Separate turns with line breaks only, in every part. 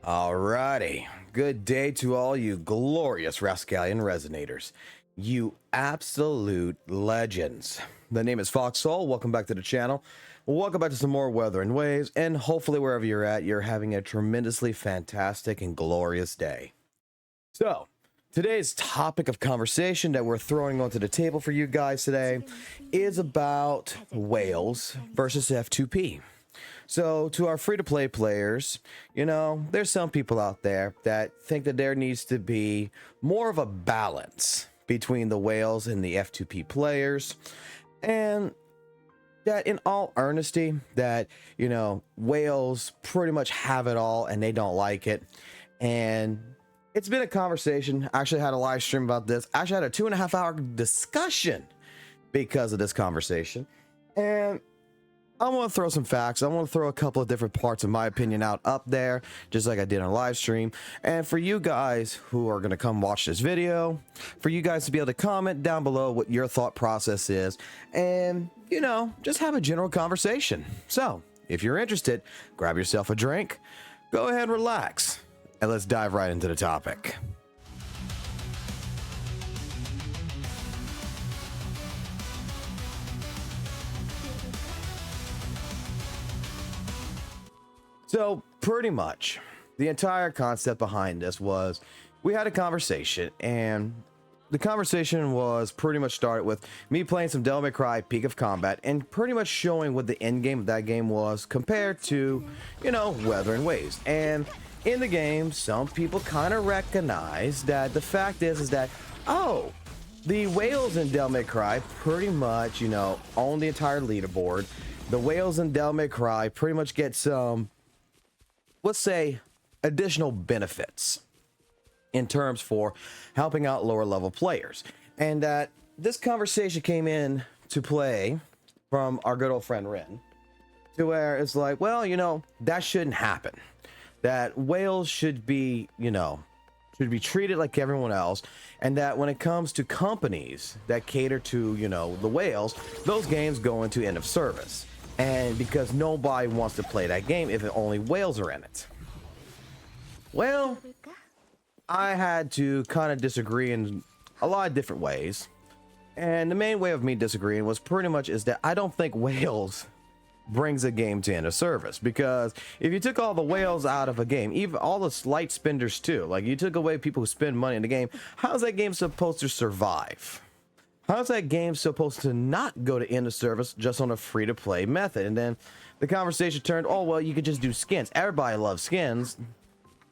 Alrighty, good day to all you glorious Rascallion Resonators, you absolute legends. The name is FOXSOL. Welcome back to the channel. Welcome back to some more Wuthering Waves, and hopefully wherever you're at, you're having a tremendously fantastic and glorious day. So, today's topic of conversation that we're throwing onto the table for you guys today is about whales versus F2P. So to our free-to-play players, you know, there's some people out there that think that there needs to be more of a balance between the whales and the F2P players, and that in all earnesty that, you know, whales pretty much have it all and they don't like it. And it's been a conversation. I actually had a live stream about this. I actually had a 2.5-hour discussion because of this conversation. And I want to throw some facts. I want to throw a couple of different parts of my opinion out up there, just like I did on live stream. And for you guys who are going to come watch this video, for you guys to be able to comment down below what your thought process is, and, you know, just have a general conversation. So if you're interested, grab yourself a drink, go ahead and relax, and let's dive right into the topic. So pretty much the entire concept behind this was we had a conversation, and the conversation was pretty much started with me playing some Devil May Cry Peak of Combat and pretty much showing what the end game of that game was compared to, you know, WutheringWaves. And in the game, some people kind of recognize that the fact is that, oh, the whales in Devil May Cry pretty much, you know, own the entire leaderboard. The whales in Devil May Cry pretty much get some, let's say, additional benefits in terms for helping out lower level players. And that this conversation came in to play from our good old friend Ren, to where it's like, well, you know, that shouldn't happen. That whales should be, you know, should be treated like everyone else. And that when it comes to companies that cater to, you know, the whales, those games go into end of service. And because nobody wants to play that game if only whales are in it. Well, I had to kind of disagree in a lot of different ways. And the main way of me disagreeing was pretty much is that I don't think whales brings a game to end of service. Because if you took all the whales out of a game, even all the light spenders too, like you took away people who spend money in the game, how's that game supposed to survive? How's that game supposed to not go to end of service just on a free-to-play method? And then the conversation turned, oh, well, you could just do skins. Everybody loves skins.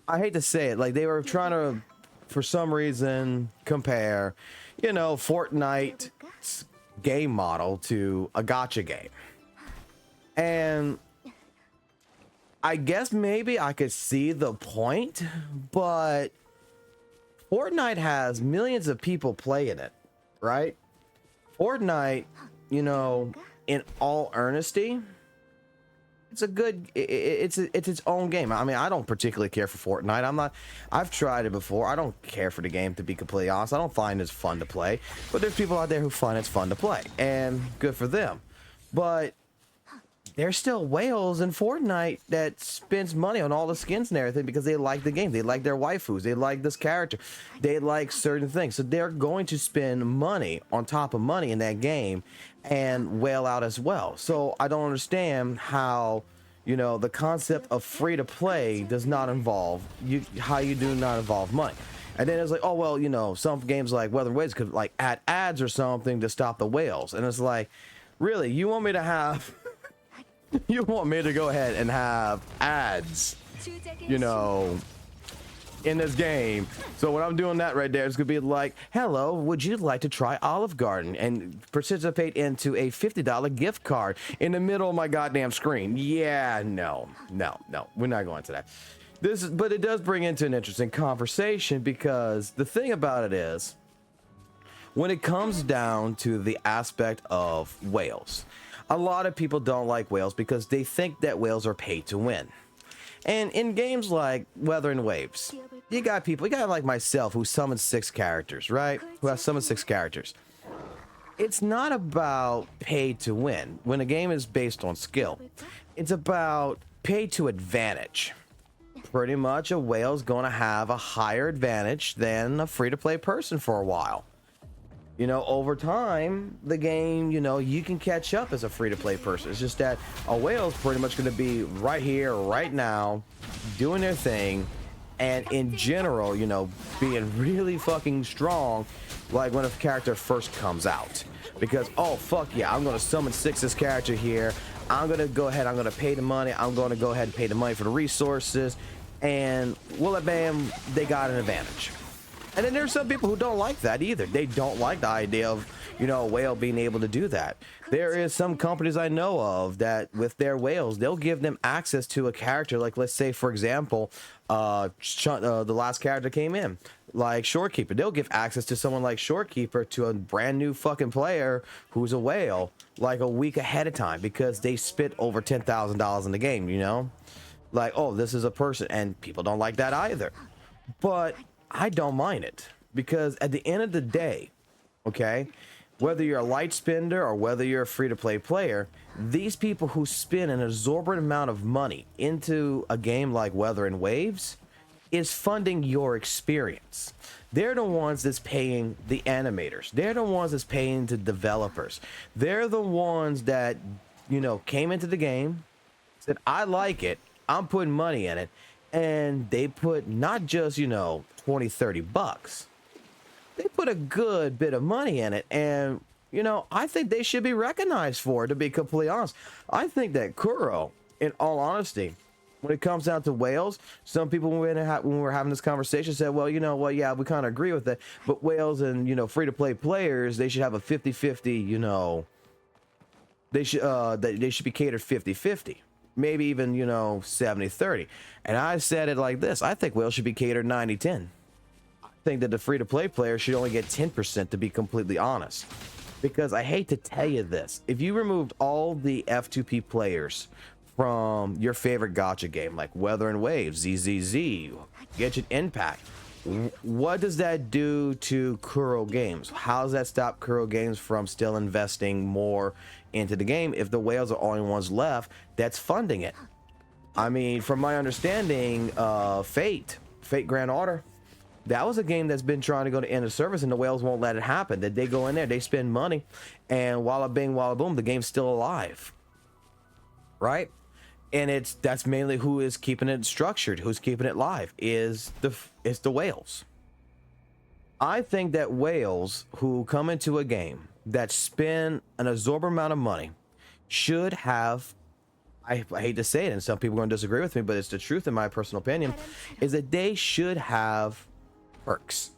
I hate to say it, like they were trying to, for some reason, compare, you know, Fortnite's game model to a gacha game. And I guess maybe I could see the point, but Fortnite has millions of people playing it, right? Fortnite, you know, in all earnesty, it's a good, it's its own game. I mean, I don't particularly care for Fortnite. I've tried it before. I don't care for the game, to be completely honest. I don't find it fun to play, but there's people out there who find it's fun to play, and good for them. But there's still whales in Fortnite that spends money on all the skins and everything because they like the game. They like their waifus. They like this character. They like certain things. So they're going to spend money on top of money in that game and whale out as well. So I don't understand how, you know, the concept of free to play does not involve how you do not involve money. And then it's like, oh, well, you know, some games like WutheringWaves could like add ads or something to stop the whales. And it's like, really, you want me to have... You want me to go ahead and have ads, you know, in this game? So when I'm doing that right there, it's gonna be like, hello, would you like to try Olive Garden and participate into a $50 gift card in the middle of my goddamn screen? Yeah, no, we're not going to that. But it does bring into an interesting conversation, because the thing about it is, when it comes down to the aspect of whales, a lot of people don't like whales because they think that whales are paid to win. And in games like WutheringWaves, you got people, you got like myself who summons 6 characters, right? Who has summoned 6 characters. It's not about paid to win when a game is based on skill. It's about paid to advantage. pretty much a whale's gonna have a higher advantage than a free-to-play person for a while. You know, over time, the game, you know, you can catch up as a free-to-play person. It's just that a whale's pretty much going to be right here, right now, doing their thing, and in general, you know, being really fucking strong, like when a character first comes out. Because, oh, fuck yeah, I'm going to summon this character here. I'm going to go ahead, I'm going to pay the money. I'm going to go ahead and pay the money for the resources. And, well, bam, they got an advantage. And then there's some people who don't like that either. They don't like the idea of, you know, a whale being able to do that. There is some companies I know of that with their whales, they'll give them access to a character. Like, let's say, for example, the last character came in, like Shorekeeper. They'll give access to someone like Shorekeeper to a brand new fucking player who's a whale, like a week ahead of time, because they spit over $10,000 in the game, you know? Like, oh, this is a person, and people don't like that either. But I don't mind it, because at the end of the day, okay, whether you're a light spender or whether you're a free-to-play player, these people who spend an exorbitant amount of money into a game like WutheringWaves is funding your experience. They're the ones that's paying the animators. They're the ones that's paying the developers. They're the ones that, you know, came into the game, said, I like it, I'm putting money in it, and they put not just, you know, 20, 30 bucks. They put a good bit of money in it, and, you know, I think they should be recognized for it, to be completely honest. I think that Kuro, in all honesty, when it comes down to whales, some people when we were having this conversation said, well, you know what, yeah, we kind of agree with it, but whales and, you know, free-to-play players, they should have a 50-50, you know, they should be catered 50-50. Maybe even, you know, 70-30. And I said it like this. I think whales should be catered 90-10. I think that the free-to-play player should only get 10%, to be completely honest. Because I hate to tell you this. If you removed all the F2P players from your favorite gacha game, like WutheringWaves, ZZZ, Genshin Impact, what does that do to Kuro Games? How does that stop Kuro Games from still investing more into the game if the whales are only ones left that's funding it? I mean, from my understanding, Fate Grand Order, that was a game that's been trying to go to end of service, and the whales won't let it happen. That they go in there, they spend money, and walla bing, walla boom, the game's still alive, right? And that's mainly who is keeping it structured, who's keeping it live, is the whales. I think that whales who come into a game that spend an exorbitant amount of money should have, I hate to say it, and some people are going to disagree with me, but it's the truth in my personal opinion, is that they should have perks.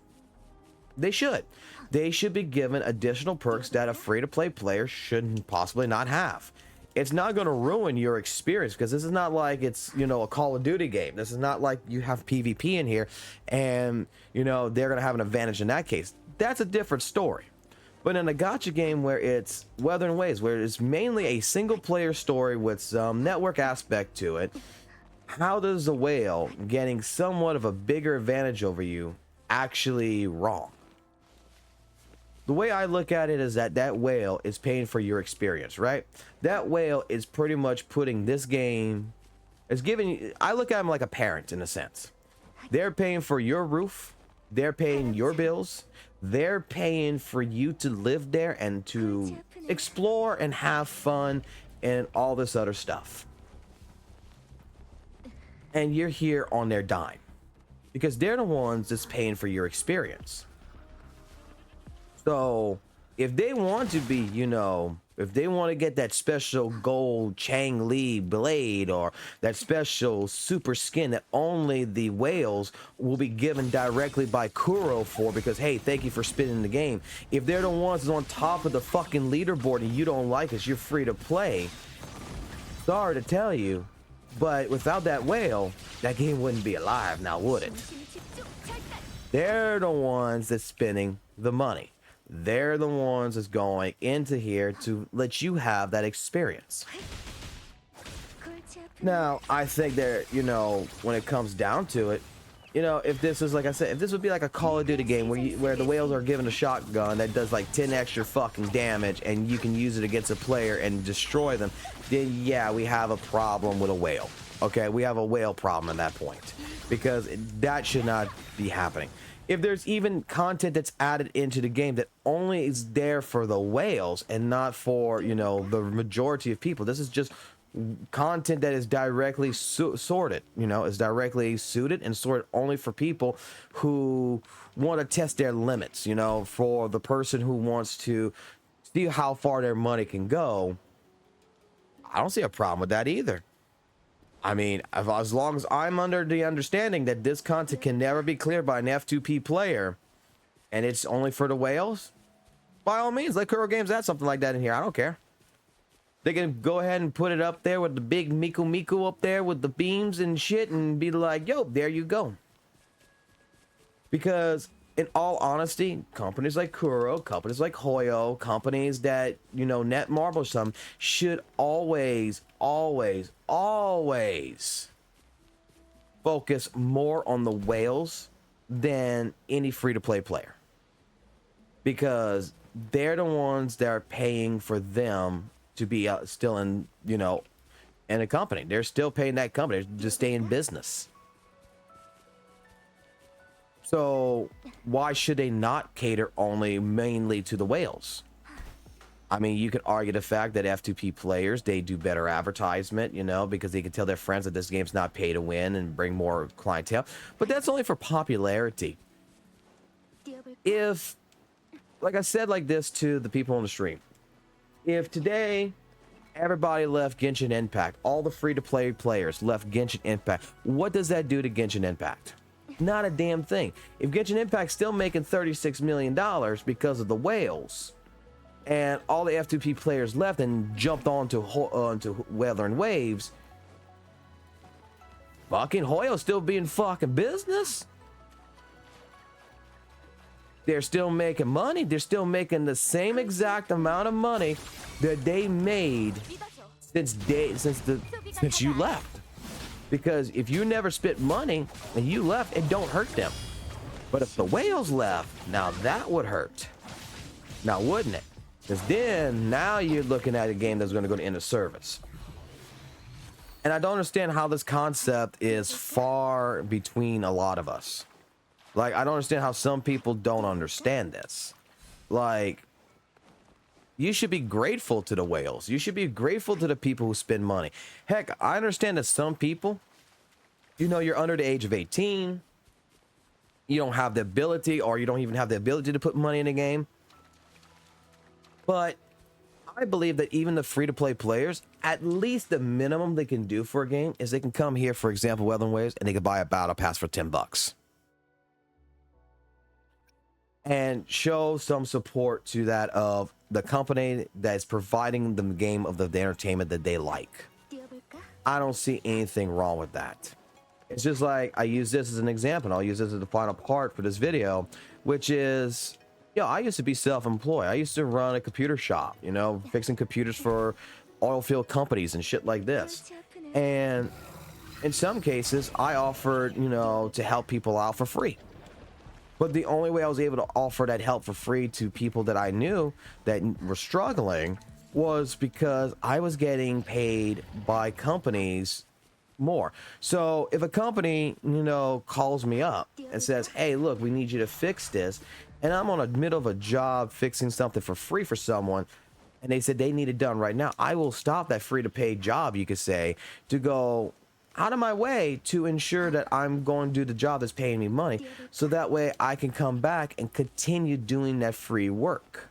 They should be given additional perks that a free-to-play player should possibly not have. It's not going to ruin your experience, because this is not like it's, you know, a Call of Duty game. This is not like you have PvP in here and, you know, they're going to have an advantage in that case. That's a different story. But in a gacha game where it's WutheringWaves, where it's mainly a single player story with some network aspect to it, how does a whale getting somewhat of a bigger advantage over you actually wrong? The way I look at it is that whale is paying for your experience, right? That whale is pretty much putting this game, is giving you, I look at them like a parent in a sense. They're paying for your roof, they're paying your bills, they're paying for you to live there and to explore and have fun and all this other stuff. And you're here on their dime, because they're the ones that's paying for your experience. So if they want to be, you know, if they want to get that special gold Chang Li blade or that special super skin that only the whales will be given directly by Kuro for, because, hey, thank you for spinning the game. If they're the ones on top of the fucking leaderboard and you don't like us, you're free to play. Sorry to tell you, but without that whale, that game wouldn't be alive now, would it? They're the ones that's spending the money. They're the ones that's going into here to let you have that experience. Now, I think that, you know, when it comes down to it, you know, if this is, like I said, if this would be like a Call of Duty game where the whales are given a shotgun that does like 10 extra fucking damage and you can use it against a player and destroy them, then yeah, we have a problem with a whale. Okay, we have a whale problem at that point, because that should not be happening. If there's even content that's added into the game that only is there for the whales and not for, you know, the majority of people, this is just content that is directly sorted, you know, is directly suited and sorted only for people who want to test their limits, you know, for the person who wants to see how far their money can go. I don't see a problem with that either. I mean, as long as I'm under the understanding that this content can never be cleared by an F2P player and it's only for the whales, by all means, let Kuro Games add something like that in here. I don't care. They can go ahead and put it up there with the big Miku up there with the beams and shit and be like, yo, there you go. Because in all honesty, companies like Kuro, companies like Hoyo, companies that, you know, Netmarble or some should always focus more on the whales than any free-to-play player. Because they're the ones that are paying for them to be still in, you know, in a company. They're still paying that company to stay in business. So why should they not cater only mainly to the whales? I mean, you could argue the fact that F2P players, they do better advertisement, you know, because they can tell their friends that this game's not pay to win and bring more clientele. But that's only for popularity. If, like I said like this to the people on the stream, if today everybody left Genshin Impact, all the free-to-play players left Genshin Impact, what does that do to Genshin Impact? Not a damn thing. If Genshin Impact's still making $36 million because of the whales, and all the F2P players left and jumped onto WutheringWaves, fucking Hoyo's still being fucking business. They're still making money. They're still making the same exact amount of money that they made since you left. Because if you never spent money and you left, it don't hurt them. But if the whales left, now that would hurt. Now, wouldn't it? Because then now you're looking at a game that's going to go to end of service. And I don't understand how this concept is far between a lot of us. Like, I don't understand how some people don't understand this. Like, you should be grateful to the whales. You should be grateful to the people who spend money. Heck, I understand that some people, you know, you're under the age of 18. You don't have the ability, or you don't even have the ability to put money in the game. But I believe that even the free-to-play players, at least the minimum they can do for a game is they can come here, for example, WutheringWaves, and they can buy a battle pass for $10. And show some support to that of the company that is providing them the game of the entertainment that they like. I don't see anything wrong with that. It's just like, I use this as an example. I'll use this as the final part for this video, which is, yo, I used to be self-employed. I used to run a computer shop, you know, fixing computers for oil field companies and shit like this. And in some cases, I offered, you know, to help people out for free. But the only way I was able to offer that help for free to people that I knew that were struggling was because I was getting paid by companies more. So if a company, you know, calls me up and says, hey, look, we need you to fix this, and I'm on the middle of a job fixing something for free for someone, and they said they need it done right now, I will stop that free to pay job, you could say, to go out of my way to ensure that I'm going to do the job that's paying me money, so that way I can come back and continue doing that free work.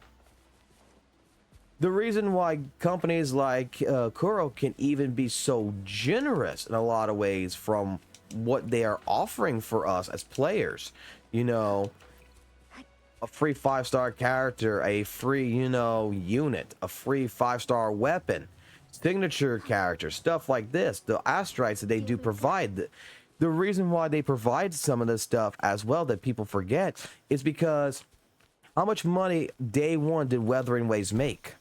The reason why companies like Kuro can even be so generous in a lot of ways from what they are offering for us as players, you know, a free 5-star character, a free, you know, unit, a free 5-star weapon, signature character, stuff like this, the astrites that they do provide. The reason why they provide some of this stuff as well that people forget is because how much money day one did WutheringWaves make?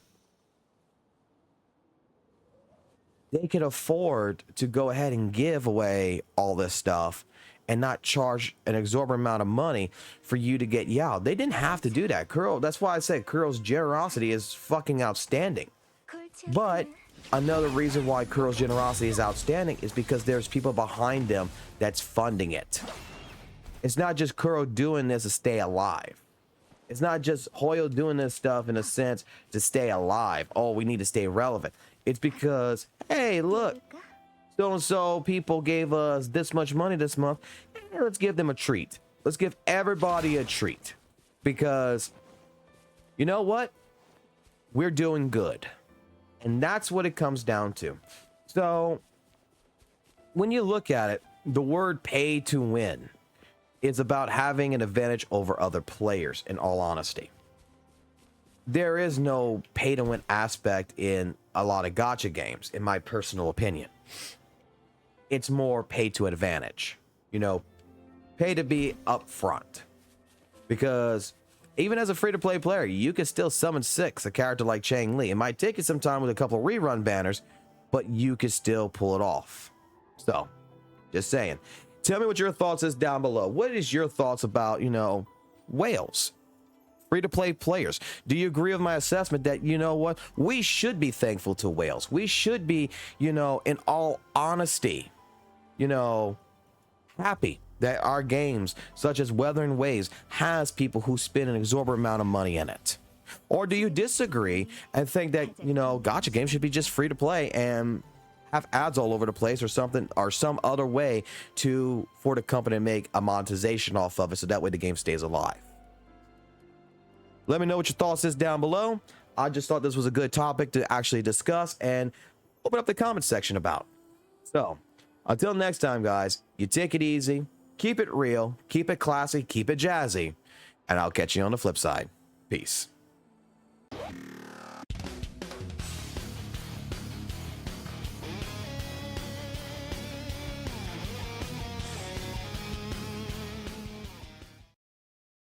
They could afford to go ahead and give away all this stuff and not charge an exorbitant amount of money for you to get Yao. They didn't have to do that. Kuro, that's why I said Kuro's generosity is fucking outstanding. But Another reason why Kuro's generosity is outstanding is because there's people behind them that's funding it. It's not just Kuro doing this to stay alive. It's not just Hoyo doing this stuff in a sense to stay alive. Oh, we need to stay relevant. It's because, hey, look, so-and-so people gave us this much money this month. Hey, let's give them a treat. Let's give everybody a treat. Because, you know what? We're doing good. And that's what it comes down to. So, when you look at it, the word pay to win is about having an advantage over other players, in all honesty. There is no pay to win aspect in a lot of gacha games, in my personal opinion. It's more pay to advantage. You know, pay to be upfront. Because even as a free-to-play player, you can still summon 6, a character like Chang Li. It might take you some time with a couple rerun banners, but you can still pull it off. So, just saying. Tell me what your thoughts is down below. What is your thoughts about, you know, whales? Free-to-play players. Do you agree with my assessment that, you know what, we should be thankful to whales? We should be, you know, in all honesty, you know, happy that our games, such as WutheringWaves, has people who spend an exorbitant amount of money in it? Or do you disagree and think that, you know, gacha games should be just free to play and have ads all over the place or something, or some other way for the company to make a monetization off of it so that way the game stays alive? Let me know what your thoughts is down below. I just thought this was a good topic to actually discuss and open up the comment section about. So, until next time, guys, you take it easy. Keep it real, keep it classy, keep it jazzy, and I'll catch you on the flip side. Peace.